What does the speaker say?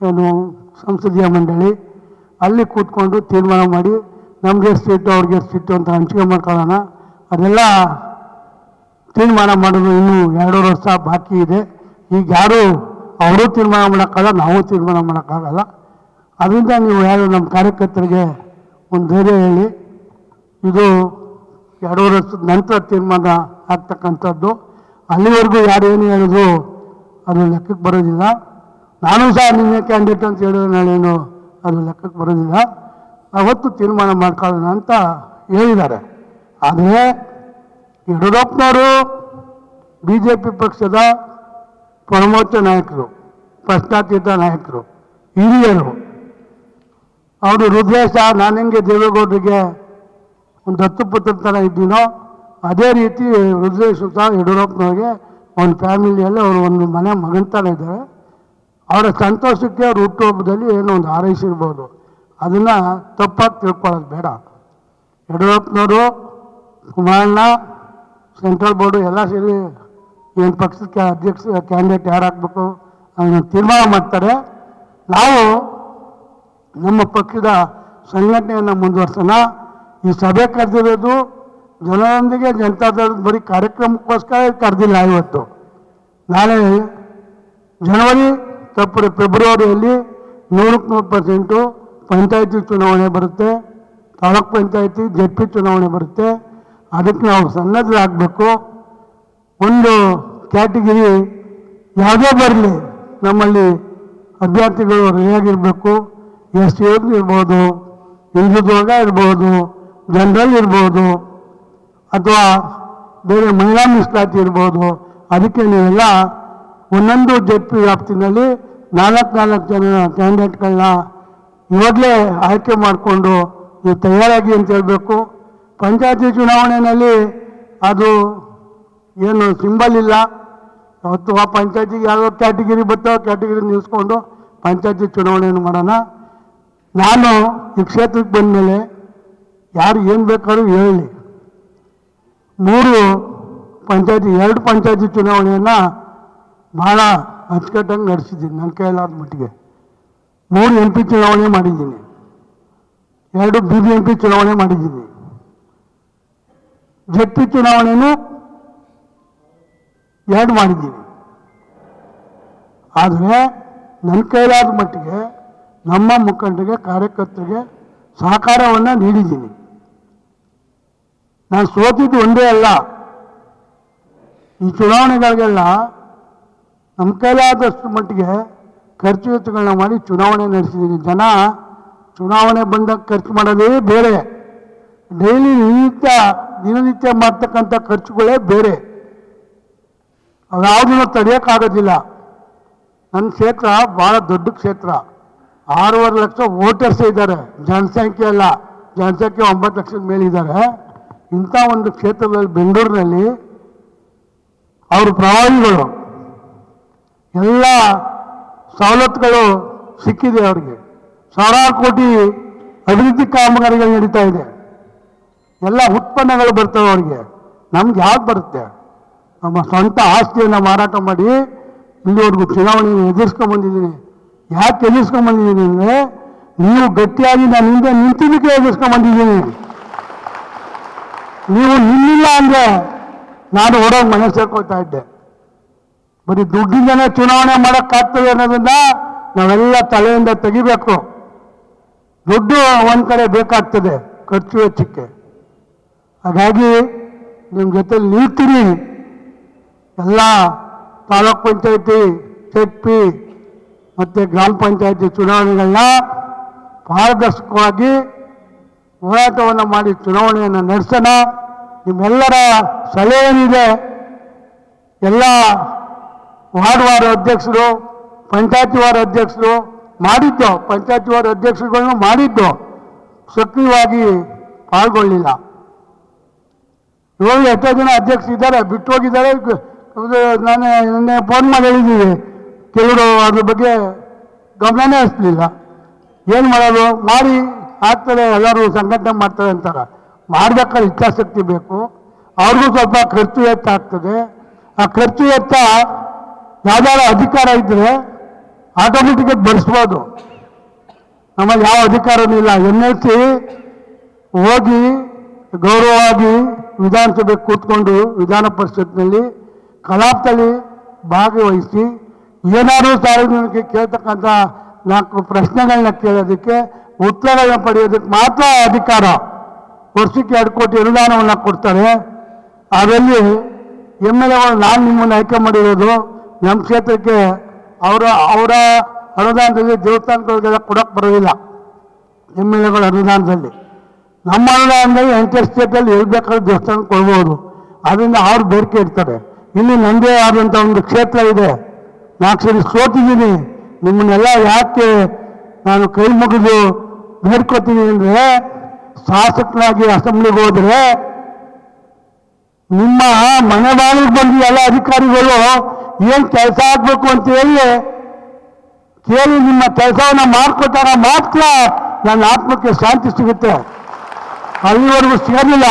ಏನು ಸಂಸದೀಯ ಮಂಡಳಿ ಅಲ್ಲಿ ಕೂತ್ಕೊಂಡು ತೀರ್ಮಾನ ಮಾಡಿ ನಮಗೆ ಸೀಟು ಅವ್ರಿಗೆ ಸೀಟು ಅಂತ ಹಂಚಿಕೆ ಮಾಡ್ಕೊಳ್ಳೋಣ. ಅದೆಲ್ಲ ತೀರ್ಮಾನ ಮಾಡೋದು ಇನ್ನೂ 2 ವರ್ಷ ಬಾಕಿ ಇದೆ. ಈಗ ಯಾರು ಅವರು ತೀರ್ಮಾನ ಮಾಡೋಕ್ಕಾಗಲ್ಲ, ನಾವು ತೀರ್ಮಾನ ಮಾಡೋಕ್ಕಾಗಲ್ಲ. ಅದರಿಂದ ನೀವು ಯಾರು ನಮ್ಮ ಕಾರ್ಯಕರ್ತರಿಗೆ ಒಂದು ಧೈರ್ಯ ಹೇಳಿ, ಇದು 2 ವರ್ಷದ ನಂತರ ತೀರ್ಮಾನ ಆಗ್ತಕ್ಕಂಥದ್ದು. ಅಲ್ಲಿವರೆಗೂ ಯಾರು ಏನು ಹೇಳಿದ್ರು ಅದು ಲೆಕ್ಕಕ್ಕೆ ಬರೋದಿಲ್ಲ. ನಾನು ಸಹ ನಿನ್ನೆ ಕ್ಯಾಂಡಿಡೇಟ್ ಅಂತ ಹೇಳಿದ್ರೆ ನಾಳೇನು ಅದು ಲೆಕ್ಕಕ್ಕೆ ಬರೋದಿಲ್ಲ. ಅವತ್ತು ತೀರ್ಮಾನ ಮಾಡ್ಕೊಳ್ಳೋಣ ಅಂತ ಹೇಳಿದ್ದಾರೆ. ಆದರೆ ಯಡಿಯೂರಪ್ಪನವರು BJP ಪಕ್ಷದ ಪರಮೋಚ್ಚ ನಾಯಕರು, ಪ್ರಶ್ನಾತೀತ ನಾಯಕರು, ಹಿರಿಯರು. ಅವರು ರುದ್ರೇಶ ನಾನು ಹೆಂಗೆ ದೇವೇಗೌಡರಿಗೆ ಒಂದು ದತ್ತುಪುತ್ರ ಥರ ಇದ್ದೀನೋ ಅದೇ ರೀತಿ ರುದ್ರೇಶ್ ಸಹ ಯಡಿಯೂರಪ್ಪನವ್ರಿಗೆ ಒಂದು ಫ್ಯಾಮಿಲಿಯಲ್ಲಿ ಅವರು ಒಂದು ಮನೆ ಮಗನ ಥರ ಇದ್ದಾರೆ. ಅವರ ಸಂತೋಷಕ್ಕೆ ಅವ್ರ ಹುಟ್ಟುಹಬ್ಬದಲ್ಲಿ ಏನೋ ಒಂದು ಹಾರೈಸಿರ್ಬೋದು. ಅದನ್ನು ತಪ್ಪಾಗಿ ತಿಳ್ಕೊಳ್ಳೋದು ಬೇಡ. ಯಡಿಯೂರಪ್ಪನವರು, ಕುಮಾರಣ್ಣ, ಸೆಂಟ್ರಲ್ ಬೋರ್ಡು ಎಲ್ಲ ಸೇರಿ ಏನು ಪಕ್ಷಕ್ಕೆ ಅಧ್ಯಕ್ಷ ಕ್ಯಾಂಡಿಡೇಟ್ ಯಾರು ಹಾಕಬೇಕು ಅದನ್ನು ತೀರ್ಮಾನ ಮಾಡ್ತಾರೆ. ನಾವು ನಮ್ಮ ಪಕ್ಷದ ಸಂಘಟನೆಯನ್ನು ಮುಂದುವರ್ಸೋಣ. ಈ ಸಭೆ ಕರೆದಿರೋದು ಜನರೊಂದಿಗೆ ಜನತಾದಳದ ಬರೀ ಕಾರ್ಯಕ್ರಮಕ್ಕೋಸ್ಕರ ಕರೆದಿಲ್ಲ. ಇವತ್ತು ನಾಳೆ ಜನವರಿ ಫೆಬ್ರವರಿಯಲ್ಲಿ 100% ಪಂಚಾಯತಿ ಚುನಾವಣೆ ಬರುತ್ತೆ, ತಾಲೂಕ್ ಪಂಚಾಯತಿ ZP ಚುನಾವಣೆ ಬರುತ್ತೆ. ಅದಕ್ಕೆ ನಾವು ಸನ್ನದ್ಧರಾಗಬೇಕು. ಒಂದು ಕ್ಯಾಟಗಿರಿ ಯಾವುದೇ ಬರಲಿ ನಮ್ಮಲ್ಲಿ ಅಭ್ಯರ್ಥಿಗಳು ರೆಡಿಯಾಗಿರಬೇಕು. SC ಇರ್ಬೋದು, ಹಿಂದುತ್ವಗ ಇರ್ಬೋದು, ಜನರಲ್ ಇರ್ಬೋದು, ಅಥವಾ ಬೇರೆ ಮಹಿಳಾ ಮೀಸಲಾತಿ ಇರ್ಬೋದು. ಅದಕ್ಕೆ ನೀವೆಲ್ಲ ಒಂದೊಂದು ZP ವ್ಯಾಪ್ತಿನಲ್ಲಿ 4 ಜನ ಕ್ಯಾಂಡಿಡೇಟ್ಗಳನ್ನ ಇವಾಗಲೇ ಆಯ್ಕೆ ಮಾಡಿಕೊಂಡು ನೀವು ತಯಾರಾಗಿ ಅಂತ ಹೇಳಬೇಕು. ಪಂಚಾಯತಿ ಚುನಾವಣೆಯಲ್ಲಿ ಅದು ಏನು ಸಿಂಬಲ್ ಇಲ್ಲ. ಅವತ್ತು ಆ ಪಂಚಾಯತಿಗೆ ಯಾವುದೋ ಕ್ಯಾಟಗಿರಿ ಬರ್ತಾವೆ, ಕ್ಯಾಟಗಿರಿ ನಿಲ್ಲಿಸ್ಕೊಂಡು ಪಂಚಾಯತಿ ಚುನಾವಣೆಯನ್ನು ಮಾಡೋಣ. ನಾನು ಈ ಕ್ಷೇತ್ರಕ್ಕೆ ಬಂದ ಮೇಲೆ ಯಾರು ಏನು ಬೇಕಾದ್ರೂ ಹೇಳಿ 2 ಪಂಚಾಯತಿ ಚುನಾವಣೆಯನ್ನು ಭಾಳ ಅಚ್ಚುಕಟ್ಟಾಗಿ ನಡೆಸಿದ್ದೀನಿ. ನನ್ನ ಕೈಲಾದ ಮಟ್ಟಿಗೆ 3 MP ಚುನಾವಣೆ ಮಾಡಿದ್ದೀನಿ, 2 BBMP ಚುನಾವಣೆ ಮಾಡಿದ್ದೀನಿ, ZP ಚುನಾವಣೆನೂ 2 ಮಾಡಿದ್ದೀನಿ. ಆದರೆ ನನ್ನ ಕೈಲಾದ ಮಟ್ಟಿಗೆ ನಮ್ಮ ಮುಖಂಡರಿಗೆ, ಕಾರ್ಯಕರ್ತರಿಗೆ ಸಹಕಾರವನ್ನು ನೀಡಿದ್ದೀನಿ. ನಾನು ಸೋತಿದ್ದು ಒಂದೇ ಅಲ್ಲ, ಈ ಚುನಾವಣೆಗಳಿಗೆಲ್ಲ ನಮ್ಮ ಕೈಲಾದಷ್ಟು ಮಟ್ಟಿಗೆ ಖರ್ಚು ವೆಚ್ಚಗಳನ್ನ ಮಾಡಿ ಚುನಾವಣೆ ನಡೆಸಿದ್ದೀನಿ. ಜನ ಚುನಾವಣೆ ಬಂದಾಗ ಖರ್ಚು ಮಾಡೋದೇ ಬೇರೆ, ಡೈಲಿ ದಿನನಿತ್ಯ ಮಾಡ್ತಕ್ಕಂಥ ಖರ್ಚುಗಳೇ ಬೇರೆ. ಅದ್ಯಾವುದನ್ನು ತಡೆಯೋಕ್ಕಾಗೋದಿಲ್ಲ. ನನ್ನ ಕ್ಷೇತ್ರ ಭಾಳ ದೊಡ್ಡ ಕ್ಷೇತ್ರ, 6.5 ಲಕ್ಷ ವೋಟರ್ಸ್ ಇದ್ದಾರೆ. ಜನಸಂಖ್ಯೆ ಅಲ್ಲ, ಜನಸಂಖ್ಯೆ 9 ಲಕ್ಷದ ಮೇಲಿದ್ದಾರೆ. ಇಂಥ ಒಂದು ಕ್ಷೇತ್ರದಲ್ಲಿ ಬೆಂಗಳೂರಿನಲ್ಲಿ ಅವ್ರ ಪ್ರಭಾವಿಗಳು ಎಲ್ಲ ಸವಲತ್ತುಗಳು ಸಿಕ್ಕಿದೆ. ಅವರಿಗೆ ಸಾವಿರಾರು ಕೋಟಿ ಅಭಿವೃದ್ಧಿ ಕಾಮಗಾರಿಗಳು ನಡೀತಾ ಇದೆ. ಎಲ್ಲ ಉತ್ಪನ್ನಗಳು ಬರ್ತವೆ ಅವರಿಗೆ. ನಮ್ಗೆ ಯಾವ್ದು ಬರುತ್ತೆ? ನಮ್ಮ ಸ್ವಂತ ಆಸ್ತಿಯನ್ನು ಮಾರಾಟ ಮಾಡಿ ಇಲ್ಲಿವರೆಗೂ ಚುನಾವಣೆಯನ್ನು ಎದುರಿಸ್ಕೊಂಡ್ಬಂದಿದ್ದೀನಿ. ಯಾಕೆ ಎದುರಿಸ್ಕೊಂಡ್ಬಂದಿದ್ದೀನಿ ಅಂದರೆ ನೀವು ಗಟ್ಟಿಯಾಗಿ ನಾನು ಹಿಂದೆ ನಿಂತಿದ್ದಕ್ಕೆ ಎದುರಿಸ್ಕೊಂಡ್ಬಂದಿದ್ದೀನಿ. ನೀವು ನಿಲ್ಲಿಲ್ಲ ಅಂದರೆ ನಾನು ಓಡೋಗಿ ಮನೆ ಸೇರ್ಕೊಳ್ತಾ ಇದ್ದೆ. ಬರೀ ದುಡ್ಡಿಂದನೇ ಚುನಾವಣೆ ಮಾಡೋಕ್ಕಾಗ್ತದೆ ಅನ್ನೋದನ್ನ ನಾವೆಲ್ಲ ತಲೆಯಿಂದ ತೆಗಿಬೇಕು. ದುಡ್ಡು ಒಂದು ಕಡೆ ಬೇಕಾಗ್ತದೆ ಖರ್ಚು ವೆಚ್ಚಕ್ಕೆ. ಹಾಗಾಗಿ ನಿಮ್ಮ ಜೊತೆಲಿ ನಿಲ್ತೀನಿ. ಎಲ್ಲ ತಾಲೂಕ್ ಪಂಚಾಯತಿ, ZP ಮತ್ತು ಗ್ರಾಮ ಪಂಚಾಯತಿ ಚುನಾವಣೆಗಳನ್ನ ಪಾರದರ್ಶಕವಾಗಿ ಹೋರಾಟವನ್ನು ಮಾಡಿ ಚುನಾವಣೆಯನ್ನು ನಡೆಸೋಣ. ನಿಮ್ಮೆಲ್ಲರ ಸಲಹೆ ಏನಿದೆ ಎಲ್ಲ ವಾರ್ಡ್ ಅಧ್ಯಕ್ಷರು, ಪಂಚಾಯತಿ ವಾರ್ಡ್ ಅಧ್ಯಕ್ಷರು ಮಾಡಿದ್ದು, ಪಂಚಾಯತಿ ವಾರ್ಡ್ ಅಧ್ಯಕ್ಷರುಗಳನ್ನು ಮಾಡಿದ್ದು ಸಕ್ರಿಯವಾಗಿ ಪಾಲ್ಗೊಳ್ಳಿಲ್ಲ. ಇವಾಗ ಎಷ್ಟೋ ಜನ ಅಧ್ಯಕ್ಷರಿದ್ದಾರೆ, ಬಿಟ್ಟು ಹೋಗಿದ್ದಾರೆ. ನಾನು ನಿನ್ನೆ ಫೋನ್ ಮಾಡಿ ಹೇಳಿದ್ದೀವಿ, ಕೆಲವರು ಅದ್ರ ಬಗ್ಗೆ ಗಮನನೇ ಹರಿಸಲಿಲ್ಲ. ಏನು ಮಾಡೋದು? ಮಾಡಿ ಆಗ್ತದೆ, ಎಲ್ಲರೂ ಸಂಘಟನೆ ಮಾಡ್ತಾರೆ ಅಂತಾರೆ. ಮಾಡಬೇಕಾದ್ರೆ ಇಚ್ಛಾಶಕ್ತಿ ಬೇಕು. ಅವ್ರಿಗೂ ಸ್ವಲ್ಪ ಖರ್ಚು ವೆಚ್ಚ ಆಗ್ತದೆ. ಆ ಖರ್ಚು ವೆಚ್ಚ ಯಾವ್ದಾದ್ರು ಅಧಿಕಾರ ಇದ್ದರೆ ಆಟೋಮೆಟಿಕ್ ಬರೆಸ್ಬೋದು. ನಮ್ಮಲ್ಲಿ ಯಾವ ಅಧಿಕಾರನೂ ಇಲ್ಲ. NLC ಹೋಗಿ ಗೌರವವಾಗಿ ವಿಧಾನಸಭೆ ಕೂತ್ಕೊಂಡು ವಿಧಾನ ಪರಿಷತ್ನಲ್ಲಿ ಕಲಾಪದಲ್ಲಿ ಭಾಗವಹಿಸಿ ಏನಾದರೂ ಸಾರ್ವಜನಿಕರಿಗೆ ಕೇಳ್ತಕ್ಕಂಥ 4 ಪ್ರಶ್ನೆಗಳನ್ನ ಕೇಳೋದಕ್ಕೆ ಉತ್ತರಗಳನ್ನ ಪಡೆಯೋದಕ್ಕೆ ಮಾತ್ರ ಅಧಿಕಾರ. ವರ್ಷಕ್ಕೆ 2 ಕೋಟಿ ಅನುದಾನವನ್ನು ಕೊಡ್ತಾರೆ. ಅದರಲ್ಲಿ MLAಗಳು ನಾನು ನಿಮ್ಮನ್ನು ಆಯ್ಕೆ ಮಾಡಿರೋದು ನಮ್ಮ ಕ್ಷೇತ್ರಕ್ಕೆ ಅವರ ಅನುದಾನದಲ್ಲಿ ದೇವಸ್ಥಾನಗಳಿಗೆಲ್ಲ ಕೊಡೋಕ್ಕೆ ಬರೋದಿಲ್ಲ. MLAಗಳ ಅನುದಾನದಲ್ಲಿ ನಮ್ಮ ಅನುದಾನದಲ್ಲಿ ಎಂಟರ್ ಸ್ಟೇಟಲ್ಲಿ ಎಲ್ಲಿ ಬೇಕಾದ್ರೂ ದೇವಸ್ಥಾನ ಕೊಡ್ಬೋದು. ಅದರಿಂದ ಅವ್ರು ಬೇಡಿಕೆ ಇಡ್ತಾರೆ. ಇಲ್ಲಿ ನನ್ನದೇ ಆದಂಥ ಒಂದು ಕ್ಷೇತ್ರ ಇದೆ, 4 ಸರಿ ಸೋತಿದ್ದೀನಿ. ನಿಮ್ಮನ್ನೆಲ್ಲ ಯಾಕೆ ನಾನು ಕೈ ಮುಗಿದು ಬೇಡ್ಕೊತೀನಿ ಅಂದರೆ, ಶಾಸಕನಾಗಿ ಅಸೆಂಬ್ಲಿಗೆ ಹೋದರೆ ನಿಮ್ಮ ಮನೆ ಬಾಗಿಲಿಗೆ ಬಂದು ಎಲ್ಲ ಅಧಿಕಾರಿಗಳು ಏನು ಕೆಲಸ ಆಗಬೇಕು ಅಂತ ಕೇಳಿ ನಿಮ್ಮ ಕೆಲಸವನ್ನು ಮಾಡಿಕೊಟ್ಟಾಗ ಮಾತ್ರ ನನ್ನ ಆತ್ಮಕ್ಕೆ ಶಾಂತಿ ಸಿಗುತ್ತೆ. ಅಲ್ಲಿವರೆಗೂ ಸೇರಲಿಲ್ಲ.